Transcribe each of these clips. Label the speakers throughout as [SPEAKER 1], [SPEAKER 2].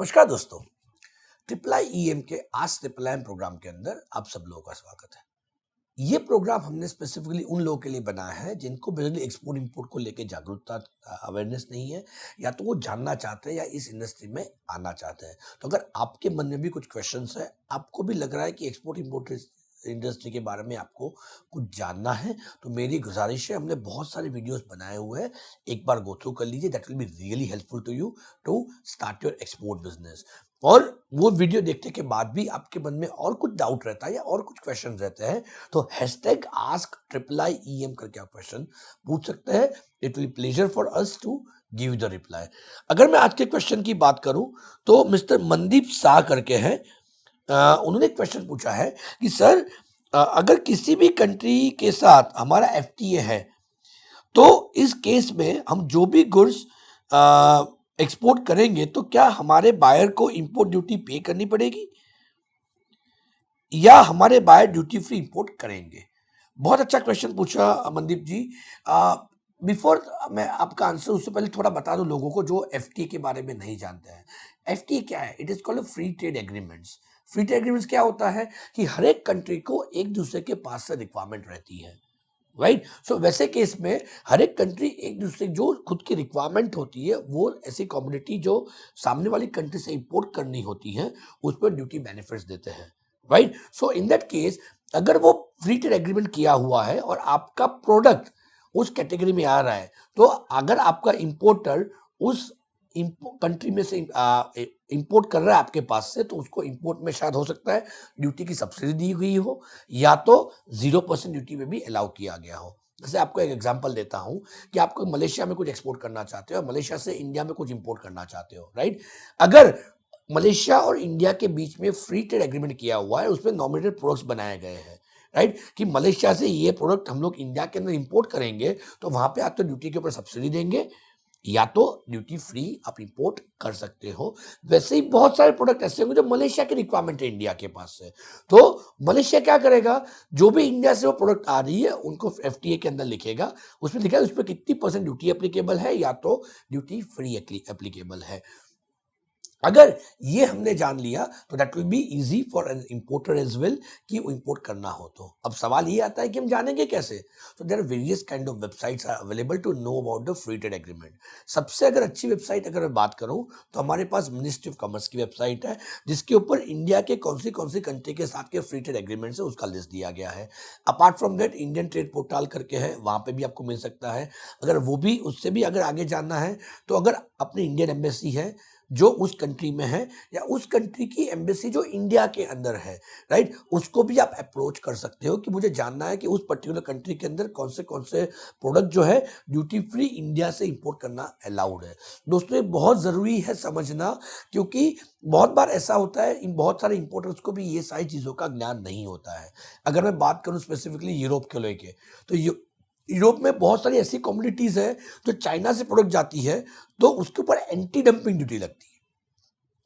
[SPEAKER 1] नमस्कार दोस्तों। Triple I EM के आज ट्रिपल आई प्रोग्राम के अंदर आप सब लोगों का स्वागत है। ये प्रोग्राम हमने स्पेसिफिकली उन लोगों के लिए बनाया है जिनको बेसिकली एक्सपोर्ट इंपोर्ट को लेके जागरूकता अवेयरनेस नहीं है, या तो वो जानना चाहते हैं या इस इंडस्ट्री में आना चाहते हैं। तो अगर आपके मन में भी कुछ क्वेश्चंस है, आपको भी लग रहा है कि एक्सपोर्ट इंपोर्ट इंडस्ट्री के बारे में आपको कुछ जानना है, तो मेरी गुजारिश है, हमने बहुत सारे वीडियोस बनाए हुए हैं, एक बार गो थ्रू कर लीजिए। That will be really helpful to you to start your export business. और वो वीडियो देखने के बाद भी आपके मन में और कुछ डाउट रहता है या और कुछ क्वेश्चन रहते हैं, तो hashtag ask triple I EM करके आप क्वेश्चन पूछ सकते हैं। It will pleasure for us to give you the reply. अगर मैं आज के क्वेश्चन की बात करूं तो मिस्टर मनदीप शाह करके हैं, उन्होंने क्वेश्चन पूछा है कि सर, अगर किसी भी कंट्री के साथ हमारा एफटीए है, तो इस केस में हम जो भी गुड्स एक्सपोर्ट करेंगे तो क्या हमारे बायर को इंपोर्ट ड्यूटी पे करनी पड़ेगी या हमारे बायर ड्यूटी फ्री इंपोर्ट करेंगे? बहुत अच्छा क्वेश्चन पूछा मनदीप जी। बिफोर मैं आपका आंसर, उससे पहले थोड़ा बता दूं लोगों को जो एफटीए के बारे में नहीं जानते हैं। एफटीए क्या है? It is called free trade agreements. Free trade agreements क्या होता है कि हर एक कंट्री को एक दूसरे के पास से रिक्वायरमेंट रहती है, राइट? सो वैसे केस में हर एक कंट्री एक दूसरे जो खुद की रिक्वायरमेंट होती है, वो ऐसी कमोडिटी जो सामने वाली कंट्री से इंपोर्ट करनी होती है, उस पर ड्यूटी बेनिफिट्स देते हैं, right? So in that case, अगर वो फ्री ट्रेड एग्रीमेंट किया हुआ है और आपका प्रोडक्ट उस कैटेगरी में आ रहा है, तो अगर आपका इंपोर्टर उस कंट्री में से इंपोर्ट कर रहा है आपके पास से, तो उसको इंपोर्ट में शायद हो सकता है ड्यूटी की सब्सिडी दी गई हो, या तो 0% ड्यूटी में भी अलाउ किया गया हो। जैसे आपको एक एग्जांपल देता हूं कि आपको मलेशिया में कुछ एक्सपोर्ट करना चाहते हो, मलेशिया से इंडिया में कुछ इंपोर्ट करना चाहते हो, राइट? अगर मलेशिया और इंडिया के बीच में फ्री ट्रेड एग्रीमेंट किया हुआ है, उसमें नॉमिनेटेड प्रोडक्ट्स बनाए गए हैं, राइट? कि मलेशिया से ये प्रोडक्ट हम लोग इंडिया के अंदर इंपोर्ट करेंगे, तो वहां पे आप तो ड्यूटी के ऊपर सब्सिडी देंगे, या तो ड्यूटी फ्री आप इंपोर्ट कर सकते हो। वैसे ही बहुत सारे प्रोडक्ट ऐसे होंगे जो मलेशिया की रिक्वायरमेंट है इंडिया के पास से, तो मलेशिया क्या करेगा, जो भी इंडिया से वो प्रोडक्ट आ रही है उनको एफटीए के अंदर लिखेगा, उसमें लिखा है उस पर कितनी परसेंट ड्यूटी एप्लीकेबल है, या तो ड्यूटी फ्री एप्लीकेबल है। अगर ये हमने जान लिया तो that will be easy for an importer as well कि वो इंपोर्ट करना हो। तो अब सवाल ये आता है कि हम जानेंगे कैसे? तो there are various kind of websites are available to know about the free trade agreement. सबसे अगर अच्छी वेबसाइट अगर मैं बात करूं तो हमारे पास मिनिस्ट्री ऑफ कॉमर्स की वेबसाइट है, जिसके ऊपर इंडिया के कौन सी कंट्री के साथ के फ्री ट्रेड एग्रीमेंट्स है उसका लिस्ट दिया गया है। Apart from that Indian trade portal करके है, वहां पे भी आपको मिल सकता है। अगर वो भी, उससे भी अगर आगे जानना है, तो अगर अपनी इंडियन एम्बेसी है जो उस कंट्री में है, या उस कंट्री की एम्बेसी जो इंडिया के अंदर है, राइट, उसको भी आप अप्रोच कर सकते हो कि मुझे जानना है कि उस पर्टिकुलर कंट्री के अंदर कौन से प्रोडक्ट जो है ड्यूटी फ्री इंडिया से इंपोर्ट करना अलाउड है। दोस्तों, ये बहुत ज़रूरी है समझना, क्योंकि बहुत बार ऐसा होता है, इन बहुत सारे इंपोर्टर्स को भी ये सारी चीज़ों का ज्ञान नहीं होता है। अगर मैं बात करूँ स्पेसिफिकली यूरोप के लेके, तो यूरोप में बहुत सारी ऐसी कम्युनिटीज है जो चाइना से प्रोडक्ट जाती है, तो उसके ऊपर एंटी डंपिंग ड्यूटी लगती है,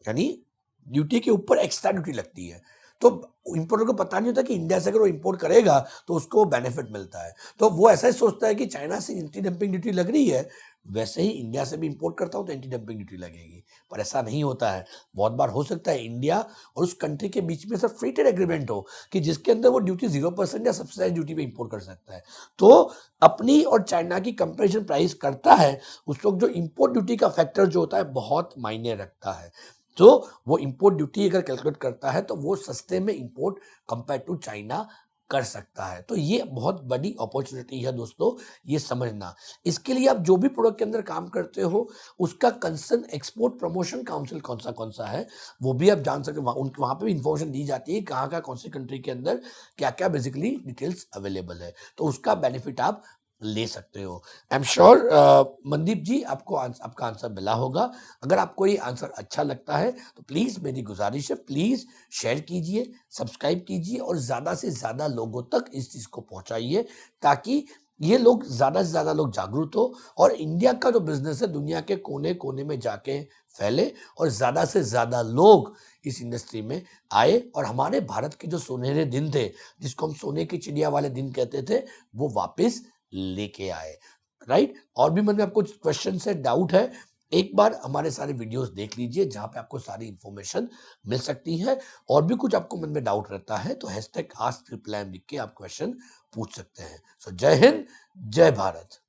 [SPEAKER 1] यानी ड्यूटी के ऊपर एक्स्ट्रा ड्यूटी लगती है। तो इंपोर्टर को पता नहीं होता कि इंडिया से अगर वो इंपोर्ट करेगा तो उसको बेनिफिट मिलता है, तो वो ऐसा ही सोचता है कि चाइना से एंटी डंपिंग ड्यूटी लग रही है, वैसे ही इंडिया से भी इंपोर्ट करता हूं तो एंटी डंपिंग ड्यूटी लगेगी। पर ऐसा नहीं होता है। बहुत बार हो सकता है इंडिया और उस कंट्री के बीच में सब फ्री ट्रेड एग्रीमेंट हो कि जिसके अंदर वो ड्यूटी 0% या सब्सिडाइज ड्यूटी पे इंपोर्ट कर सकता है, तो अपनी और चाइना की कंपेरिजन प्राइस करता है, उस वक्त जो इंपोर्ट ड्यूटी का फैक्टर जो होता है बहुत मायने रखता है। तो वो इंपोर्ट ड्यूटी अगर कैलकुलेट करता है तो वो सस्ते में इंपोर्ट कंपेयर टू चाइना कर सकता है। तो ये बहुत बड़ी अपॉर्चुनिटी है दोस्तों, ये समझना। इसके लिए आप जो भी प्रोडक्ट के अंदर काम करते हो, उसका कंसर्न एक्सपोर्ट प्रमोशन काउंसिल कौन सा है, वो भी आप जान सकते हो। वहां पे भी इंफॉर्मेशन दी जाती है कहाँ कौन सी कंट्री के अंदर क्या क्या बेसिकली डिटेल्स अवेलेबल है, तो उसका बेनिफिट आप ले सकते हो। आई एम श्योर मनदीप जी, आपको आपका आंसर मिला होगा। अगर आपको ये आंसर अच्छा लगता है तो प्लीज मेरी गुजारिश है, प्लीज शेयर कीजिए, सब्सक्राइब कीजिए और ज्यादा से ज्यादा लोगों तक इस चीज को पहुंचाइए, ताकि ये लोग ज्यादा से ज्यादा लोग जागरूक हो और इंडिया का जो बिजनेस है दुनिया के कोने कोने में जाके फैले और ज्यादा से ज्यादा लोग इस इंडस्ट्री में आए, और हमारे भारत के जो सुनहरे दिन थे, जिसको हम सोने की चिड़िया वाले दिन कहते थे, वो वापस लेके आए, राइट? और भी मन में आपको क्वेश्चन है, डाउट है, एक बार हमारे सारे वीडियोस देख लीजिए जहाँ पे आपको सारी इन्फॉर्मेशन मिल सकती है। और भी कुछ आपको मन में डाउट रहता है तो #AskTripleM लिख के आप क्वेश्चन पूछ सकते हैं। सो जय हिंद, जय भारत।